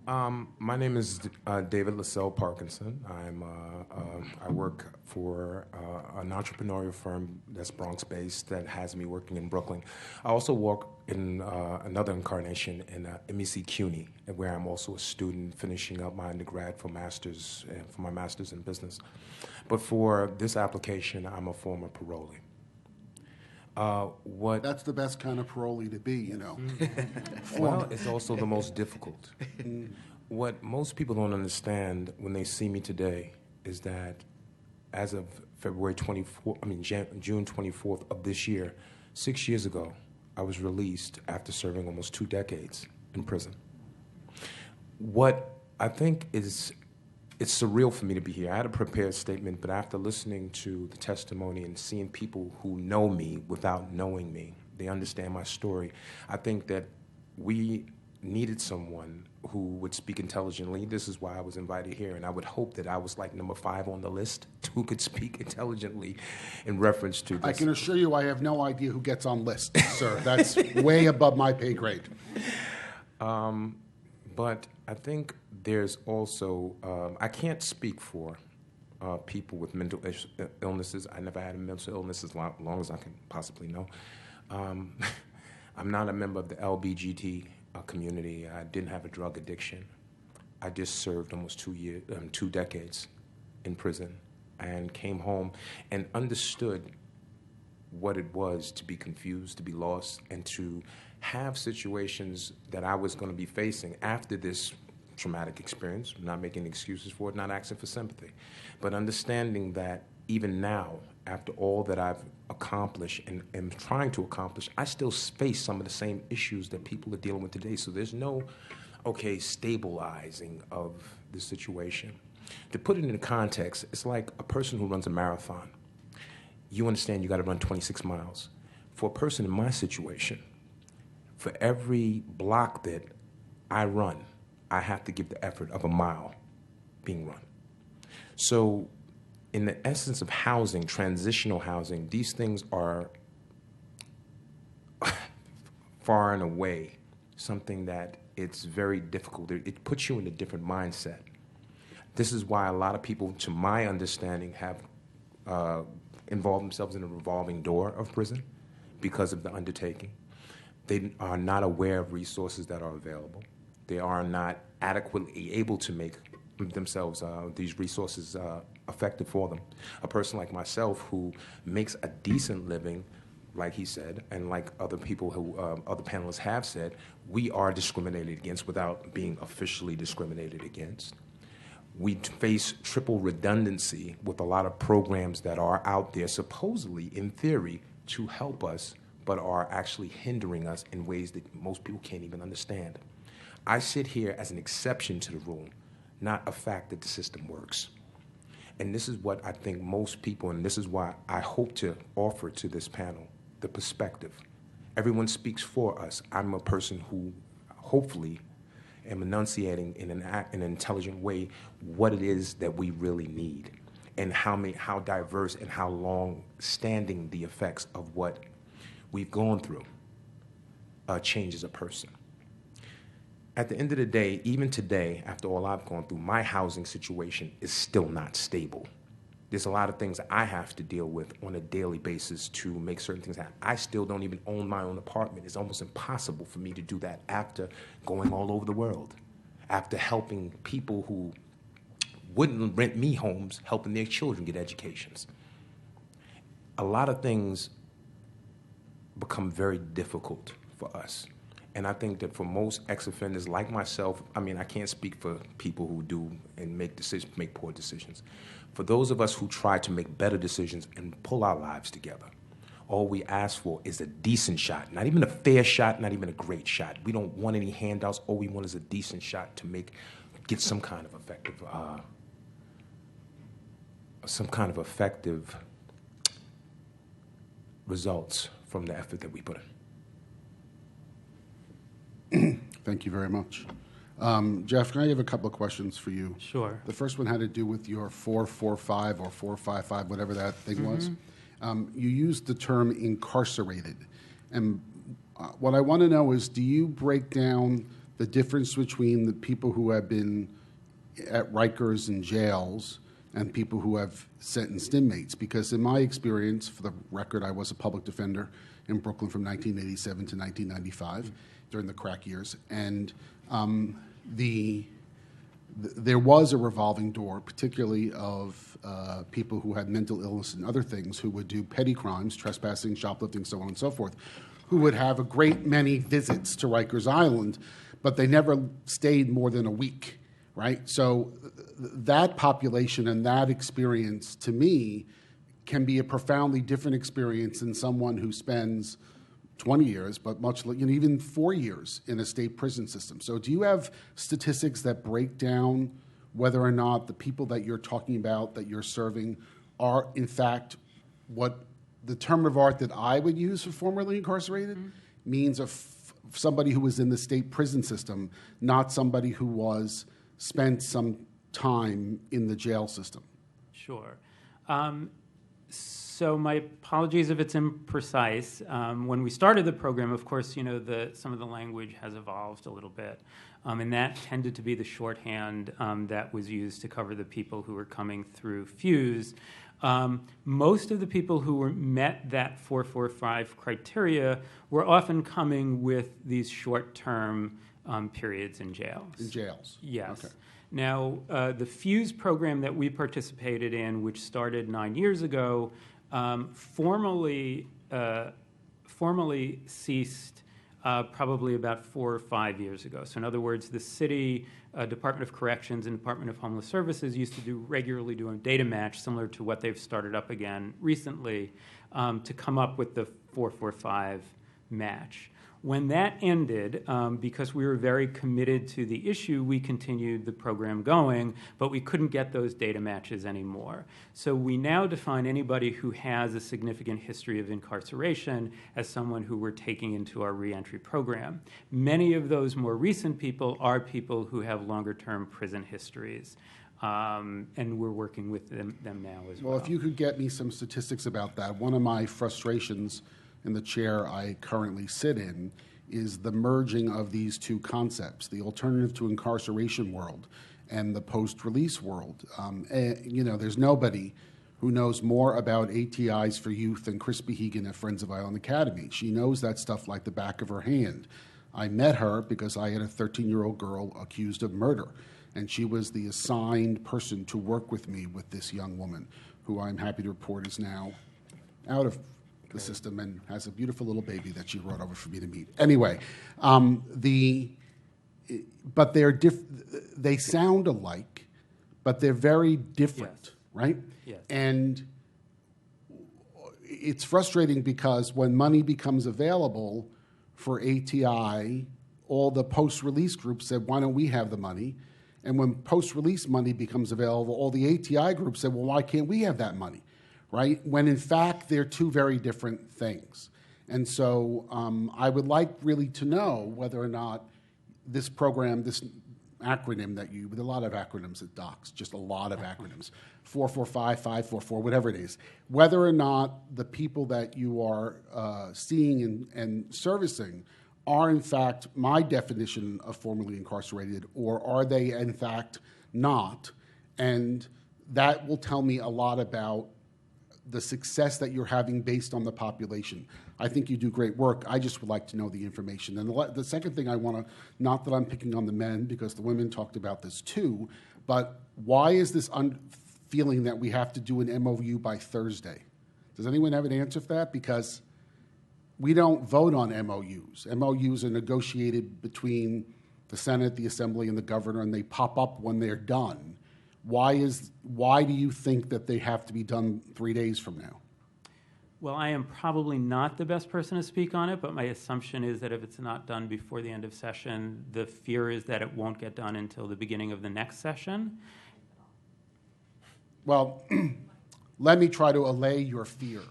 My name is David Lascelles Parkinson. I work for an entrepreneurial firm that's Bronx-based that has me working in Brooklyn. I also work in another incarnation in MEC CUNY, where I'm also a student finishing up my undergrad for my master's in business. But for this application, I'm a former parolee. That's the best kind of parolee to be, you know. Well, it's also the most difficult. What most people don't understand when they see me today is that as of June 24th of this year, 6 years ago, I was released after serving almost 2 decades in prison. What I think is, it's surreal for me to be here. I had a prepared statement, but after listening to the testimony and seeing people who know me without knowing me, they understand my story. I think that we needed someone who would speak intelligently. This is why I was invited here, and I would hope that I was like number 5 on the list who could speak intelligently in reference to this. I can assure you I have no idea who gets on lists, sir. That's way above my pay grade. But I think there's also, I can't speak for people with mental illnesses. I never had a mental illness as long as I can possibly know. I'm not a member of the LBGT community. I didn't have a drug addiction. I just served almost 2 decades in prison and came home and understood what it was to be confused, to be lost, and to have situations that I was going to be facing after this traumatic experience. I'm not making excuses for it, not asking for sympathy, but understanding that even now, after all that I've accomplished and am trying to accomplish, I still face some of the same issues that people are dealing with today. So there's no, stabilizing of the situation. To put it into context, it's like a person who runs a marathon. You understand you got to run 26 miles. For a person in my situation, for every block that I run, I have to give the effort of a mile being run. So in the essence of housing, transitional housing, these things are far and away something that it's very difficult. It puts you in a different mindset. This is why a lot of people, to my understanding, have involved themselves in a revolving door of prison because of the undertaking. They are not aware of resources that are available. They are not adequately able to make themselves these resources effective for them. A person like myself who makes a decent living, like he said, and like other people who other panelists have said, we are discriminated against without being officially discriminated against. We face triple redundancy with a lot of programs that are out there supposedly, in theory, to help us, but are actually hindering us in ways that most people can't even understand. I sit here as an exception to the rule, not a fact that the system works. And this is what I think most people, and this is why I hope to offer to this panel, the perspective. Everyone speaks for us. I'm a person who hopefully am enunciating in an intelligent way what it is that we really need and how diverse and how long-standing the effects of what we've gone through changes a person. At the end of the day, even today, after all I've gone through, my housing situation is still not stable. There's a lot of things I have to deal with on a daily basis to make certain things happen. I still don't even own my own apartment. It's almost impossible for me to do that after going all over the world, after helping people who wouldn't rent me homes, helping their children get educations. A lot of things become very difficult for us. And I think that for most ex-offenders like myself, I mean, I can't speak for people who do and make poor decisions. For those of us who try to make better decisions and pull our lives together, all we ask for is a decent shot, not even a fair shot, not even a great shot. We don't want any handouts. All we want is a decent shot to get some kind of effective results from the effort that we put in. Thank you very much. Jeff, can I have a couple of questions for you? Sure. The first one had to do with your 445 or 455, whatever that thing was. You used the term incarcerated. And what I want to know is, do you break down the difference between the people who have been at Rikers and jails and people who have sentenced inmates. Because in my experience, for the record, I was a public defender in Brooklyn from 1987 to 1995 during the crack years. And there was a revolving door, particularly of people who had mental illness and other things, who would do petty crimes, trespassing, shoplifting, so on and so forth, who would have a great many visits to Rikers Island, but they never stayed more than a week, right? So that population and that experience, to me, can be a profoundly different experience than someone who spends 20 years, but even 4 years in a state prison system. So do you have statistics that break down whether or not the people that you're talking about, that you're serving, are in fact what the term of art that I would use for formerly incarcerated means of somebody who was in the state prison system, not somebody who was spent some time in the jail system? Sure. So my apologies if it's imprecise. When we started the program, of course, some of the language has evolved a little bit, and that tended to be the shorthand that was used to cover the people who were coming through Fuse. Most of the people who met that 445 criteria were often coming with these short-term periods in jails. In jails? Yes. Okay. Now, the Fuse program that we participated in, which started 9 years ago, formally ceased probably about 4 or 5 years ago. So in other words, the city Department of Corrections and Department of Homeless Services used to regularly do a data match similar to what they've started up again recently to come up with the 445 match. When that ended, because we were very committed to the issue, we continued the program going, but we couldn't get those data matches anymore. So we now define anybody who has a significant history of incarceration as someone who we're taking into our reentry program. Many of those more recent people are people who have longer-term prison histories, and we're working with them now as well. Well, if you could get me some statistics about that. One of my frustrations in the chair I currently sit in is the merging of these two concepts, the alternative to incarceration world and the post-release world. There's nobody who knows more about ATIs for youth than Crispy Hegan at Friends of Island Academy. She knows that stuff like the back of her hand. I met her because I had a 13-year-old girl accused of murder, and she was the assigned person to work with me with this young woman, who I'm happy to report is now out of the system and has a beautiful little baby that she brought over for me to meet. Anyway, but they sound alike, but they're very different, Yes. right? Yes. And it's frustrating because when money becomes available for ATI, all the post-release groups said, why don't we have the money? And when post-release money becomes available, all the ATI groups said, well, why can't we have that money? Right? When in fact they're two very different things. And so I would like really to know whether or not this program, this acronym that with a lot of acronyms at DOCS, just a lot of acronyms, 445, 544, whatever it is, whether or not the people that you are seeing and servicing are in fact my definition of formerly incarcerated, or are they in fact not? And that will tell me a lot about the success that you're having based on the population. I think you do great work. I just would like to know the information. And the second thing I want to, not that I'm picking on the men, because the women talked about this too, but why is this feeling that we have to do an MOU by Thursday? Does anyone have an answer for that? Because we don't vote on MOUs. MOUs are negotiated between the Senate, the Assembly, and the governor, and they pop up when they're done. Why do you think that they have to be done 3 days from now? Well, I am probably not the best person to speak on it, but my assumption is that if it's not done before the end of session, the fear is that it won't get done until the beginning of the next session. Well, let me try to allay your fear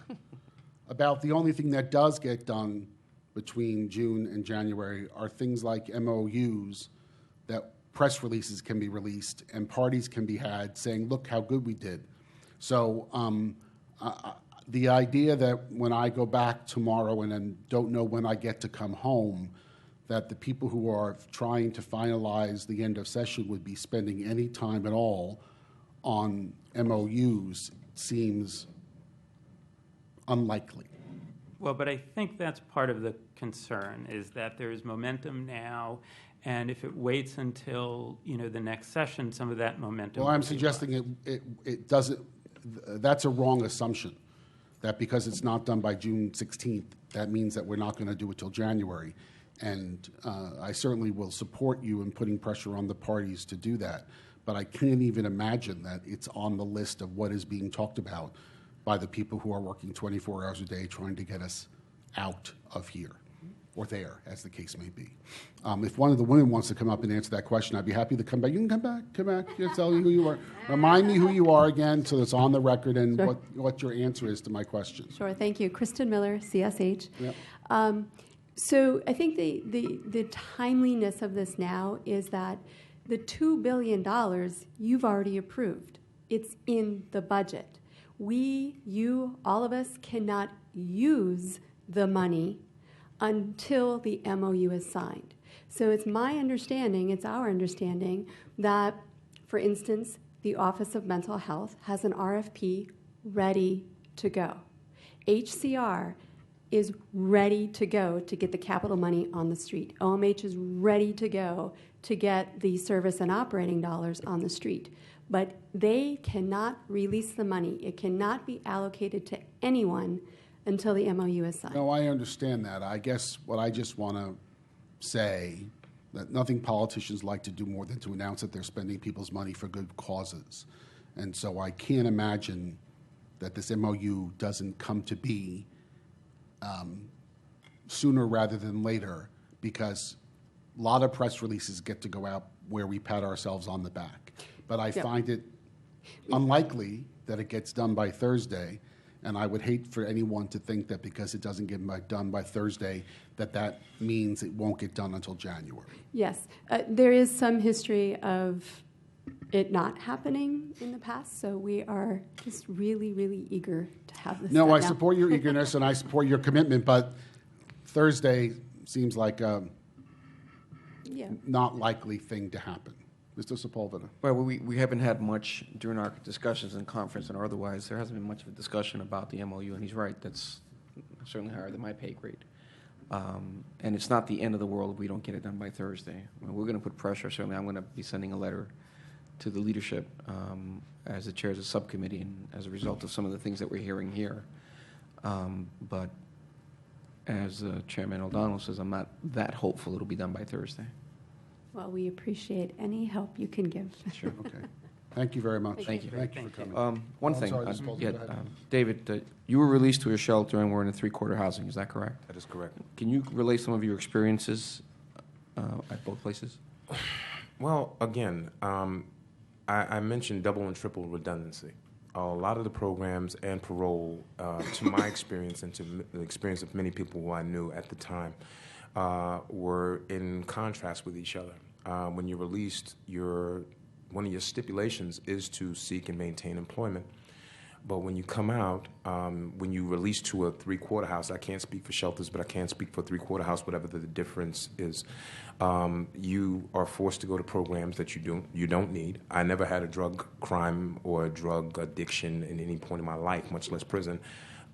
about the only thing that does get done between June and January are things like MOUs that press releases can be released and parties can be had saying, look how good we did. So the idea that when I go back tomorrow and then don't know when I get to come home, that the people who are trying to finalize the end of session would be spending any time at all on MOUs seems unlikely. Well, but I think that's part of the concern, is that there is momentum now, and if it waits until, the next session, some of that momentum. Well, I'm suggesting it doesn't, that's a wrong assumption, that because it's not done by June 16th, that means that we're not going to do it till January. And I certainly will support you in putting pressure on the parties to do that. But I can't even imagine that it's on the list of what is being talked about by the people who are working 24 hours a day trying to get us out of here, or there, as the case may be. If one of the women wants to come up and answer that question, I'd be happy to come back. You can come back. You tell me who you are. Remind me who you are again, so it's on the record, and Sure. what your answer is to my question. Sure, thank you. Kristen Miller, CSH. Yep. So I think the timeliness of this now is that the $2 billion you've already approved. It's in the budget. We, you, all of us cannot use the money until the MOU is signed. So it's my understanding, it's our understanding, that, for instance, the Office of Mental Health has an RFP ready to go. HCR is ready to go to get the capital money on the street. OMH is ready to go to get the service and operating dollars on the street. But they cannot release the money. It cannot be allocated to anyone until the MOU is signed. No, I understand that. I guess what I just want to say, that nothing politicians like to do more than to announce that they're spending people's money for good causes. And so I can't imagine that this MOU doesn't come to be sooner rather than later, because a lot of press releases get to go out where we pat ourselves on the back. But I find it unlikely that it gets done by Thursday, and I would hate for anyone to think that because it doesn't get done by Thursday, that means it won't get done until January. Yes, there is some history of it not happening in the past, so we are just really, really eager to have this No, done I now. support your eagerness and I support your commitment, but Thursday seems like a Yeah. not likely thing to happen. Mr. Sepulveda. Well, we haven't had much during our discussions in conference and otherwise. There hasn't been much of a discussion about the MOU, and he's right. That's certainly higher than my pay grade. And it's not the end of the world if we don't get it done by Thursday. I mean, we're going to put pressure. Certainly, I'm going to be sending a letter to the leadership as the chair of the subcommittee and as a result of some of the things that we're hearing here. But as Chairman O'Donnell says, I'm not that hopeful it'll be done by Thursday. Well, we appreciate any help you can give. Sure. Okay. Thank you very much. Thank you. Thank you for coming. One I'm thing, sorry, Mr. Bolton, yeah, go ahead. David, you were released to a shelter and were in a three-quarter housing. Is that correct? That is correct. Can you relate some of your experiences at both places? Well, again, I mentioned double and triple redundancy. A lot of the programs and parole, to my experience and to the experience of many people who I knew at the time, were in contrast with each other. When you're released, one of your stipulations is to seek and maintain employment. But when you come out, when you release to a three-quarter house, I can't speak for shelters, but I can speak for a three-quarter house, whatever the difference is. You are forced to go to programs that you don't need. I never had a drug crime or a drug addiction in any point in my life, much less prison.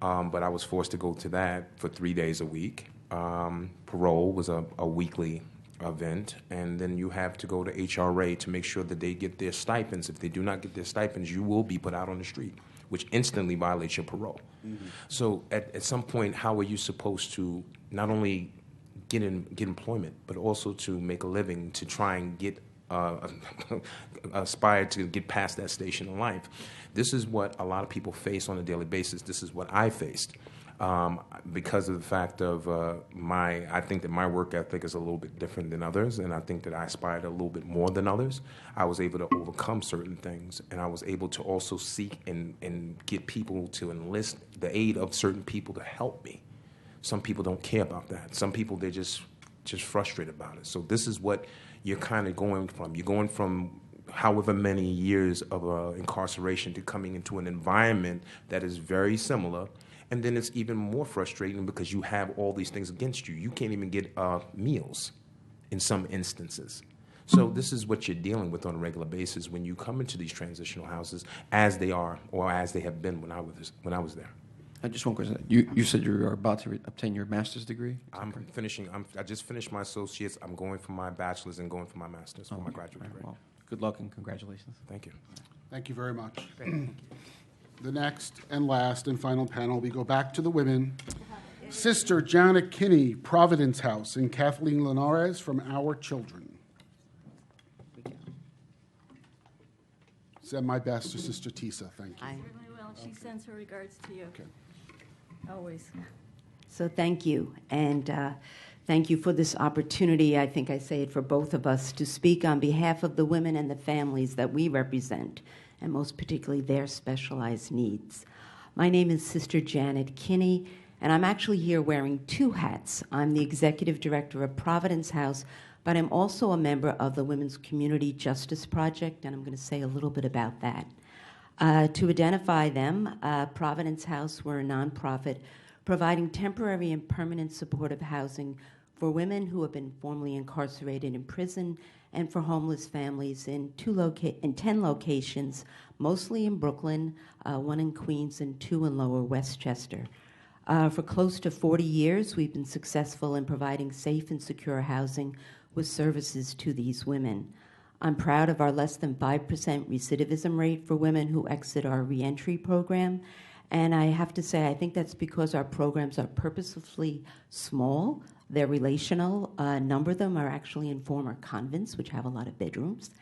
But I was forced to go to that for 3 days a week. Parole was a weekly event, and then you have to go to HRA to make sure that they get their stipends. If they do not get their stipends, you will be put out on the street, which instantly violates your parole. Mm-hmm. So at some point, how are you supposed to not only get employment, but also to make a living, to try and get aspire to get past that station in life? This is what a lot of people face on a daily basis. This is what I faced. Because of the fact of I think that my work ethic is a little bit different than others, and I think that I aspired a little bit more than others. I was able to overcome certain things, and I was able to also seek and get people to enlist the aid of certain people to help me. Some people don't care about that. Some people, they're just frustrated about it. So this is what you're kind of going from. You're going from however many years of incarceration to coming into an environment that is very similar. And then it's even more frustrating because you have all these things against you. You can't even get meals. in some instances. So this is what you're dealing with on a regular basis when you come into these transitional houses, as they are or as they have been when I was there. Just one question. You said you are about to obtain your master's degree? I just finished my associates. I'm going for my bachelor's and going for my master's for my graduate degree. Well, good luck and congratulations. Thank you. Thank you very much. Great, thank you. The next and last and final panel, we go back to the women. Sister Janet Kinney, Providence House, and Kathleen Linares from Our Children. Send my best to Sister Tisa. Thank you. I certainly will. She sends her regards to you. Okay. Always. So thank you, and thank you for this opportunity. I think I say it for both of us, to speak on behalf of the women and the families that we represent, and most particularly their specialized needs. My name is Sister Janet Kinney, and I'm actually here wearing two hats. I'm the Executive Director of Providence House, but I'm also a member of the Women's Community Justice Project, and I'm going to say a little bit about that. To identify them, Providence House, we're a nonprofit providing temporary and permanent supportive housing for women who have been formerly incarcerated in prison and for homeless families in 10 locations, mostly in Brooklyn, 1 in Queens, and 2 in Lower Westchester. For close to 40 years, we've been successful in providing safe and secure housing with services to these women. I'm proud of our less than 5% recidivism rate for women who exit our reentry program. And I have to say, I think that's because our programs are purposefully small. They're relational. A number of them are actually in former convents, which have a lot of bedrooms.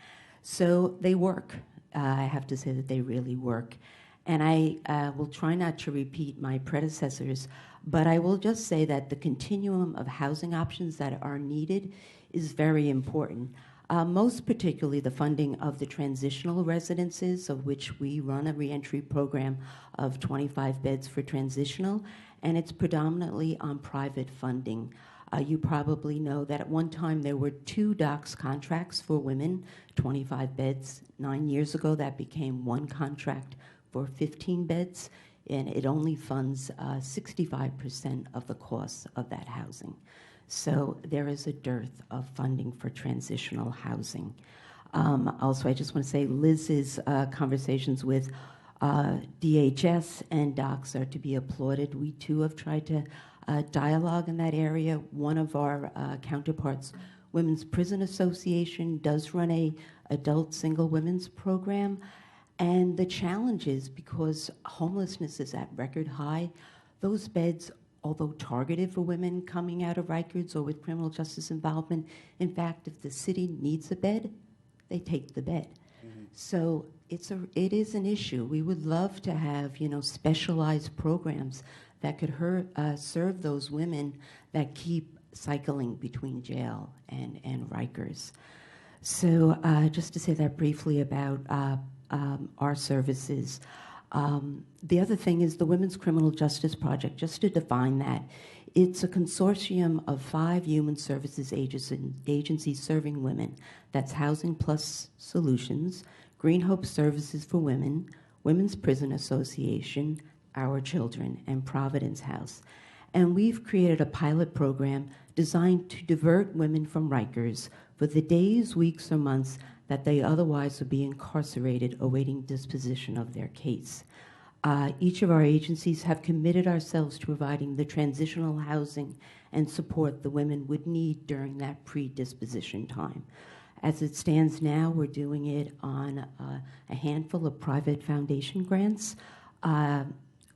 So they work. I have to say that they really work. And I will try not to repeat my predecessors, but I will just say that the continuum of housing options that are needed is very important. Most particularly the funding of the transitional residences, of which we run a reentry program of 25 beds for transitional, and it's predominantly on private funding. You probably know that at one time there were 2 DOCS contracts for women, 25 beds. 9 years ago, that became 1 contract for 15 beds, and it only funds 65% of the cost of that housing. So there is a dearth of funding for transitional housing. Also, I just want to say Liz's conversations with DHS and DOCS are to be applauded. We too have tried to dialogue in that area. One of our counterparts, Women's Prison Association, does run a adult single women's program. And the challenge is, because homelessness is at record high, those beds, although targeted for women coming out of Rikers or with criminal justice involvement, in fact, if the city needs a bed, they take the bed. Mm-hmm. So it is an issue. We would love to have, specialized programs that could serve those women that keep cycling between jail and Rikers. So just to say that briefly about our services. The other thing is the Women's Criminal Justice Project. Just to define that, it's a consortium of 5 human services agencies serving women. That's Housing Plus Solutions, Green Hope Services for Women, Women's Prison Association, Our Children, and Providence House. And we've created a pilot program designed to divert women from Rikers for the days, weeks, or months that they otherwise would be incarcerated awaiting disposition of their case. Each of our agencies have committed ourselves to providing the transitional housing and support the women would need during that pre-disposition time. As it stands now, we're doing it on a handful of private foundation grants.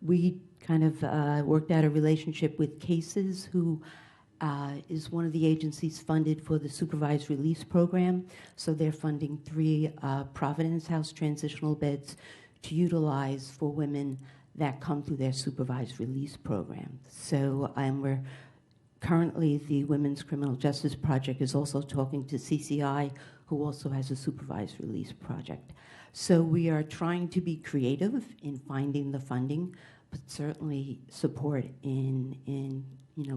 We kind of worked out a relationship with Cases, who is one of the agencies funded for the supervised release program. So they're funding 3 Providence House transitional beds to utilize for women that come through their supervised release program. So we're currently, the Women's Criminal Justice Project is also talking to CCI, who also has a supervised release project. So we are trying to be creative in finding the funding, but certainly support in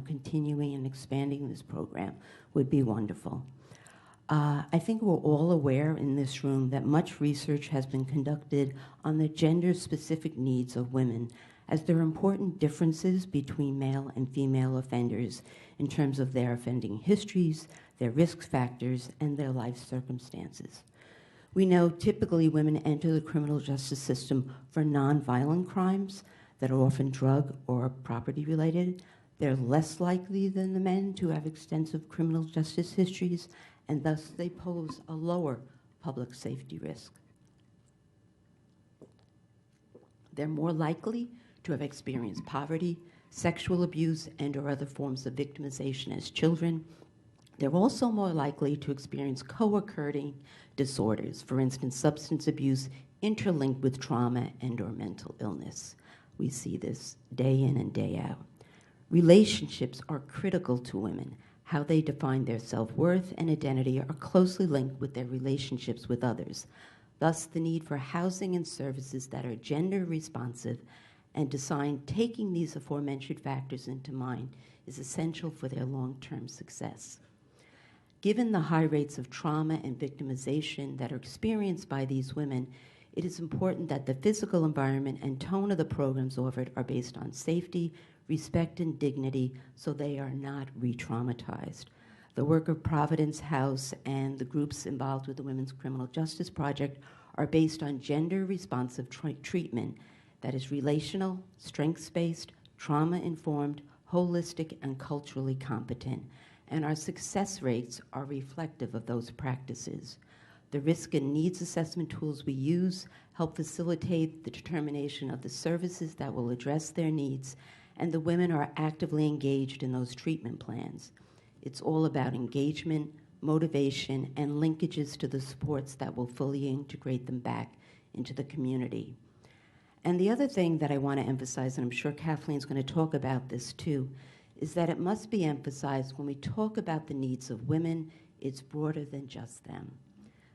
continuing and expanding this program would be wonderful. I think we're all aware in this room that much research has been conducted on the gender-specific needs of women as there are important differences between male and female offenders in terms of their offending histories, their risk factors, and their life circumstances. We know typically women enter the criminal justice system for nonviolent crimes that are often drug or property related. They're less likely than the men to have extensive criminal justice histories, and thus they pose a lower public safety risk. They're more likely to have experienced poverty, sexual abuse, and/or other forms of victimization as children. They're also more likely to experience co-occurring disorders, for instance, substance abuse interlinked with trauma and/or mental illness. We see this day in and day out. Relationships are critical to women. How they define their self-worth and identity are closely linked with their relationships with others. Thus, the need for housing and services that are gender responsive and designed taking these aforementioned factors into mind is essential for their long-term success. Given the high rates of trauma and victimization that are experienced by these women, it is important that the physical environment and tone of the programs offered are based on safety, respect, and dignity, so they are not re-traumatized. The work of Providence House and the groups involved with the Women's Criminal Justice Project are based on gender-responsive treatment that is relational, strengths-based, trauma-informed, holistic, and culturally competent, and our success rates are reflective of those practices. The risk and needs assessment tools we use help facilitate the determination of the services that will address their needs, and the women are actively engaged in those treatment plans. It's all about engagement, motivation, and linkages to the supports that will fully integrate them back into the community. And the other thing that I want to emphasize, and I'm sure Kathleen's going to talk about this too, is that it must be emphasized when we talk about the needs of women, it's broader than just them.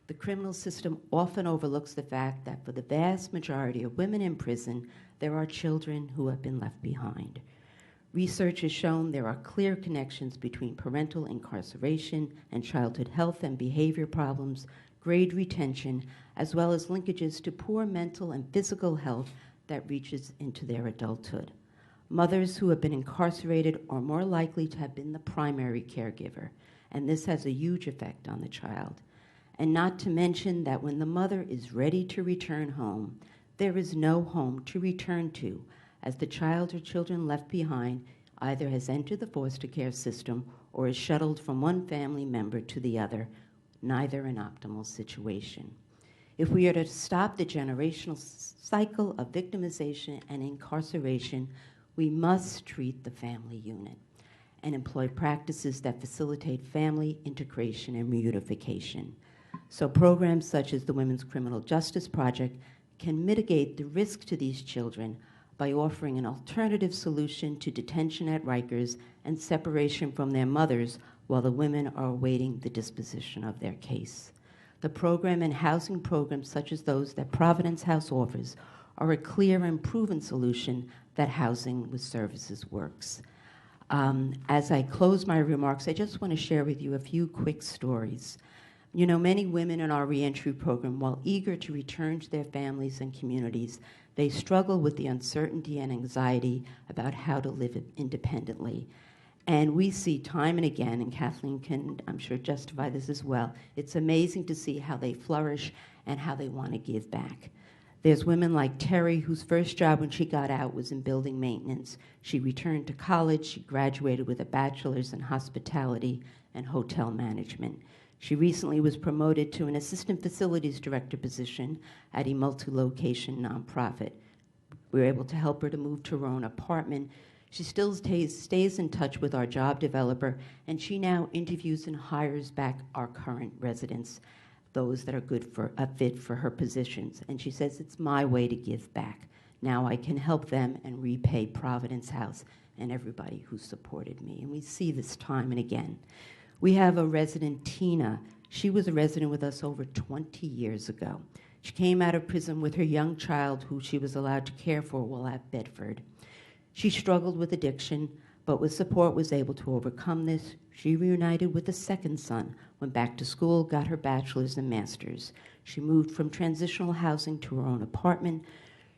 The criminal system often overlooks the fact that for the vast majority of women in prison, there are children who have been left behind. Research has shown there are clear connections between parental incarceration and childhood health and behavior problems, grade retention, as well as linkages to poor mental and physical health that reaches into their adulthood. Mothers who have been incarcerated are more likely to have been the primary caregiver, and this has a huge effect on the child. And not to mention that when the mother is ready to return home, there is no home to return to, as the child or children left behind either has entered the foster care system or is shuttled from one family member to the other, neither an optimal situation. If we are to stop the generational cycle of victimization and incarceration, we must treat the family unit and employ practices that facilitate family integration and reunification. So programs such as the Women's Criminal Justice Project can mitigate the risk to these children by offering an alternative solution to detention at Rikers and separation from their mothers while the women are awaiting the disposition of their case. The program and housing programs such as those that Providence House offers are a clear and proven solution that Housing with Services works. As I close my remarks, I just want to share with you a few quick stories. You know, many women in our reentry program, while eager to return to their families and communities, they struggle with the uncertainty and anxiety about how to live independently. And we see time and again, and Kathleen can, I'm sure, justify this as well, it's amazing to see how they flourish and how they want to give back. There's women like Terry, whose first job when she got out was in building maintenance. She returned to college. She graduated with a bachelor's in hospitality and hotel management. She recently was promoted to an assistant facilities director position at a multi-location nonprofit. We were able to help her to move to her own apartment. She still stays in touch with our job developer, and she now interviews and hires back our current residents, those that are good for a fit for her positions. And she says, it's my way to give back. Now I can help them and repay Providence House and everybody who supported me. And we see this time and again. We have a resident, Tina. She was a resident with us over 20 years ago. She came out of prison with her young child who she was allowed to care for while at Bedford. She struggled with addiction, but with support was able to overcome this. She reunited with a second son, went back to school, got her bachelor's and master's. She moved from transitional housing to her own apartment.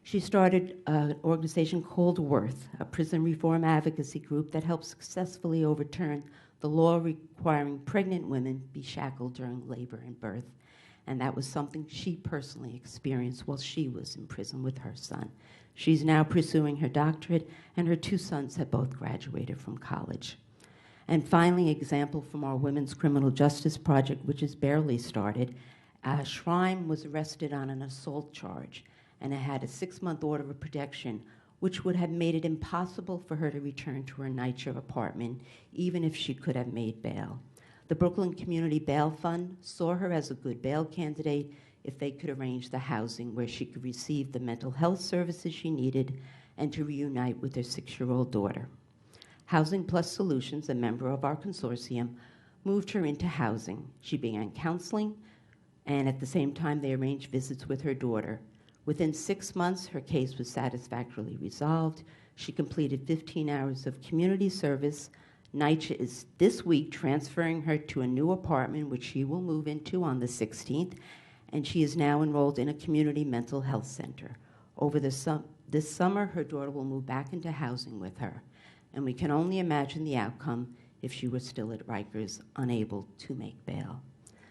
She started an organization called Worth, a prison reform advocacy group that helps successfully overturn the law requiring pregnant women be shackled during labor and birth. And that was something she personally experienced while she was in prison with her son. She's now pursuing her doctorate, and her 2 sons have both graduated from college. And finally, an example from our Women's Criminal Justice Project, which is barely started. Shrine was arrested on an assault charge, and it had a 6-month order of protection, which would have made it impossible for her to return to her NYCHA apartment, even if she could have made bail. The Brooklyn Community Bail Fund saw her as a good bail candidate if they could arrange the housing where she could receive the mental health services she needed and to reunite with her 6-year-old daughter. Housing Plus Solutions, a member of our consortium, moved her into housing. She began counseling, and at the same time, they arranged visits with her daughter. Within 6 months, her case was satisfactorily resolved. She completed 15 hours of community service. NYCHA is this week transferring her to a new apartment, which she will move into on the 16th, and she is now enrolled in a community mental health center. Over this summer, her daughter will move back into housing with her, and we can only imagine the outcome if she were still at Rikers, unable to make bail.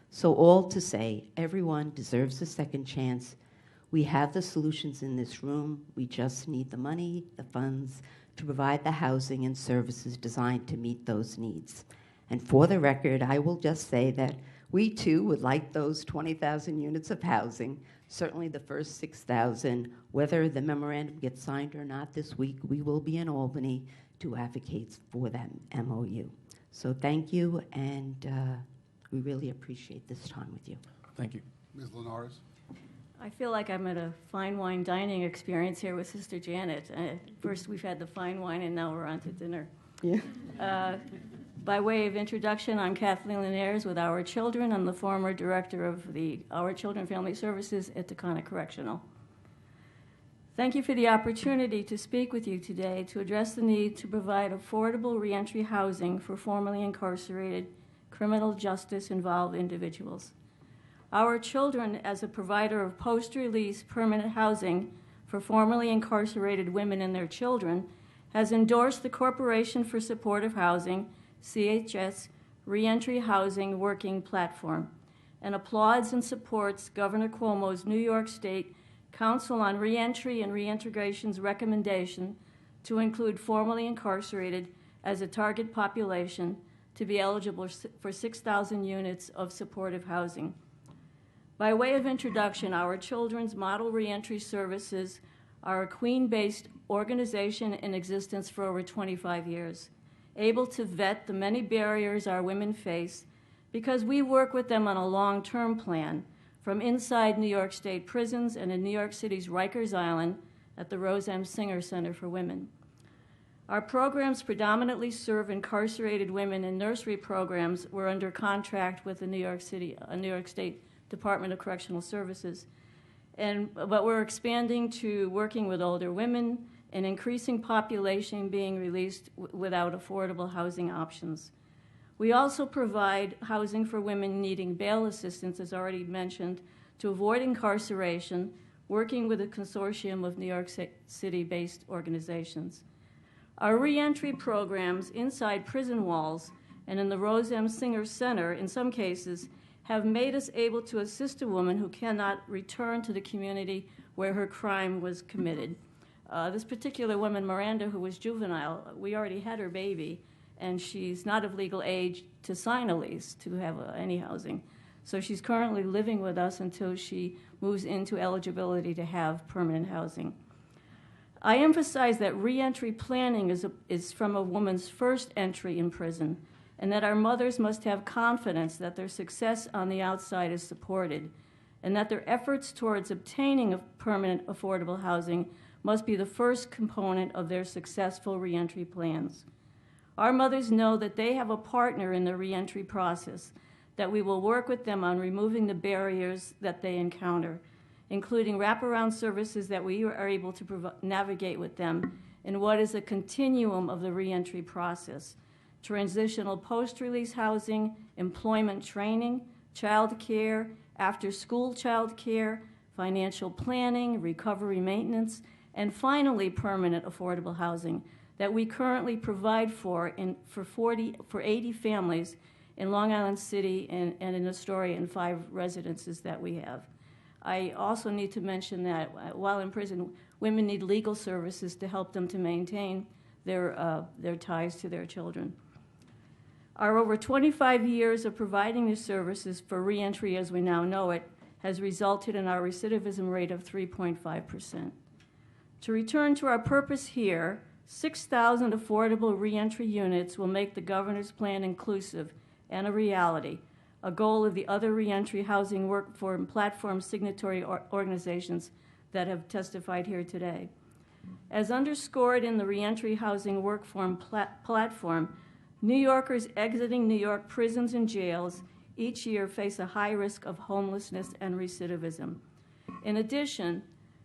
So all to say, everyone deserves a second chance. We have the solutions in this room. We just need the money, the funds, to provide the housing and services designed to meet those needs. And for the record, I will just say that we too would like those 20,000 units of housing, certainly the first 6,000. Whether the memorandum gets signed or not this week, we will be in Albany to advocate for that MOU. So thank you, and we really appreciate this time with you. Thank you. Ms. Linares? I feel like I'm at a fine wine dining experience here with Sister Janet. First we've had the fine wine, and now we're on to dinner. Yeah. By way of introduction, I'm Kathleen Linares with Our Children. I'm the former director of the Our Children Family Services at Taconic Correctional. Thank you for the opportunity to speak with you today to address the need to provide affordable reentry housing for formerly incarcerated criminal justice-involved individuals. Our Children, as a provider of post-release permanent housing for formerly incarcerated women and their children, has endorsed the Corporation for Supportive Housing, CHS, Reentry Housing Working Platform, and applauds and supports Governor Cuomo's New York State Council on Reentry and Reintegration's recommendation to include formerly incarcerated as a target population to be eligible for 6,000 units of supportive housing. By way of introduction, Our Children's Model Reentry Services are a Queen-based organization in existence for over 25 years, able to vet the many barriers our women face because we work with them on a long-term plan from inside New York State prisons and in New York City's Rikers Island at the Rose M. Singer Center for Women. Our programs predominantly serve incarcerated women, and nursery programs were under contract with the New York State Department of Correctional Services. But we're expanding to working with older women, an increasing population being released without affordable housing options. We also provide housing for women needing bail assistance, as already mentioned, to avoid incarceration, working with a consortium of New York City-based organizations. Our reentry programs inside prison walls and in the Rose M. Singer Center, in some cases, have made us able to assist a woman who cannot return to the community where her crime was committed. This particular woman, Miranda, who was juvenile, we already had her baby, and she's not of legal age to sign a lease to have any housing. So she's currently living with us until she moves into eligibility to have permanent housing. I emphasize that reentry planning is from a woman's first entry in prison, and that our mothers must have confidence that their success on the outside is supported, and that their efforts towards obtaining permanent affordable housing must be the first component of their successful reentry plans. Our mothers know that they have a partner in the reentry process, that we will work with them on removing the barriers that they encounter, including wraparound services that we are able to navigate with them in what is a continuum of the reentry process: transitional post-release housing, employment training, child care, after-school child care, financial planning, recovery maintenance, and finally permanent affordable housing that we currently provide for 80 families in Long Island City and in Astoria and 5 residences that we have. I also need to mention that while in prison, women need legal services to help them to maintain their ties to their children. Our over 25 years of providing these services for reentry as we now know it has resulted in our recidivism rate of 3.5%. To return to our purpose here, 6,000 affordable reentry units will make the governor's plan inclusive and a reality, a goal of the other reentry housing workforce platform signatory organizations that have testified here today. As underscored in the reentry housing workforce platform, New Yorkers exiting New York prisons and jails each year face a high risk of homelessness and recidivism. In addition,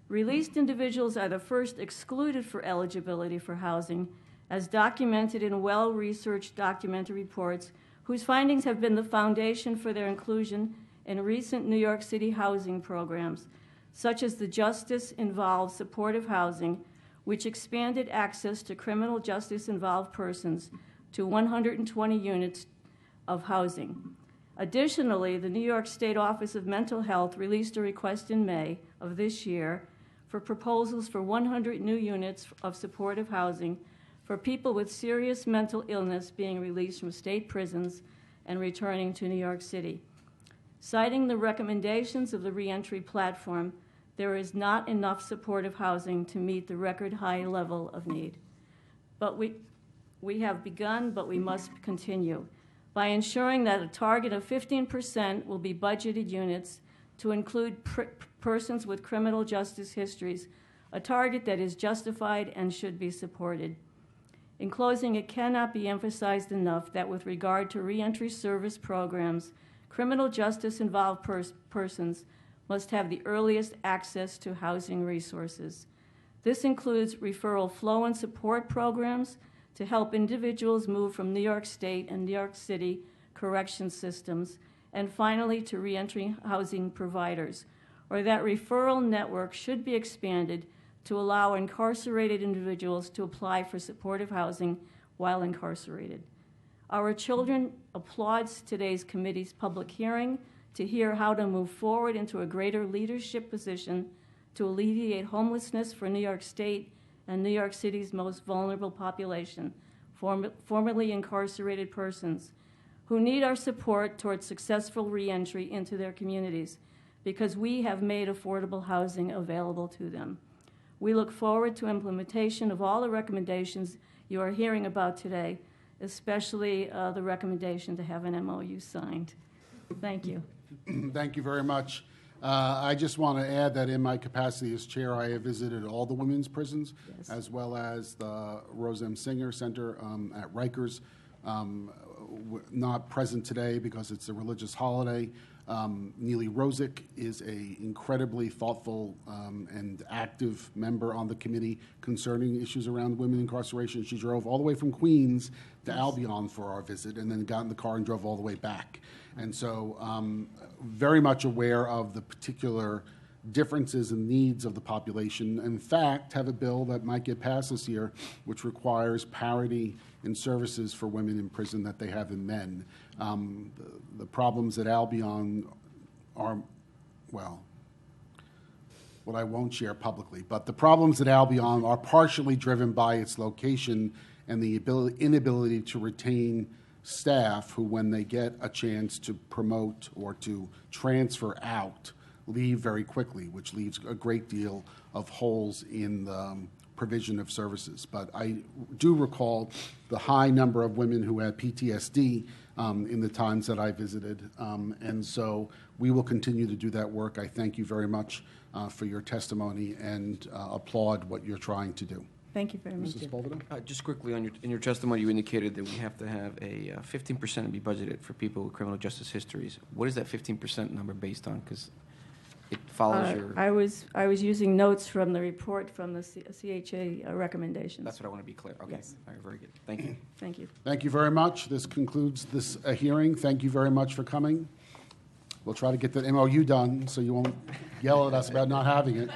released individuals are the first excluded for eligibility for housing, as documented in well-researched documentary reports whose findings have been the foundation for their inclusion in recent New York City housing programs, such as the Justice-Involved Supportive Housing, which expanded access to criminal justice-involved persons to 120 units of housing. Additionally, the New York State Office of Mental Health released a request in May of this year for proposals for 100 new units of supportive housing for people with serious mental illness being released from state prisons and returning to New York City. Citing the recommendations of the reentry platform, there is not enough supportive housing to meet the record high level of need. But we have begun, but we must continue by ensuring that a target of 15% will be budgeted units to include persons with criminal justice histories, a target that is justified and should be supported. In closing, it cannot be emphasized enough that with regard to reentry service programs, criminal justice-involved persons must have the earliest access to housing resources. This includes referral flow and support programs to help individuals move from New York State and New York City correction systems, and finally to reentry housing providers, or that referral network should be expanded to allow incarcerated individuals to apply for supportive housing while incarcerated. Our children applauds today's committee's public hearing to hear how to move forward into a greater leadership position to alleviate homelessness for New York State and New York City's most vulnerable population, formerly incarcerated persons, who need our support towards successful reentry into their communities because we have made affordable housing available to them. We look forward to implementation of all the recommendations you are hearing about today, especially the recommendation to have an MOU signed. Thank you. Thank you very much. I just want to add that in my capacity as chair, I have visited all the women's prisons, yes, as well as the Rose M. Singer Center at Rikers. Not present today because it's a religious holiday. Neely Rosick is an incredibly thoughtful and active member on the committee concerning issues around women incarceration. She drove all the way from Queens to Albion for our visit and then got in the car and drove all the way back. And so very much aware of the particular differences and needs of the population. In fact, have a bill that might get passed this year which requires parity in services for women in prison that they have in men. The problems at Albion are, well, what I won't share publicly, but the problems at Albion are partially driven by its location and the inability to retain staff who, when they get a chance to promote or to transfer out, leave very quickly, which leaves a great deal of holes in the provision of services. But I do recall the high number of women who had PTSD in the times that I visited, and so we will continue to do that work. I thank you very much for your testimony and applaud what you're trying to do. Thank you very much. Mrs. Bolvino? Just quickly, in your testimony, you indicated that we have to have a 15% be budgeted for people with criminal justice histories. What is that 15% number based on? Because it follows your... I was using notes from the report from the CHA recommendations. That's what I want to be clear. Okay. Yes. All right, very good. Thank you. Thank you. Thank you very much. This concludes this hearing. Thank you very much for coming. We'll try to get the MOU done so you won't yell at us about not having it.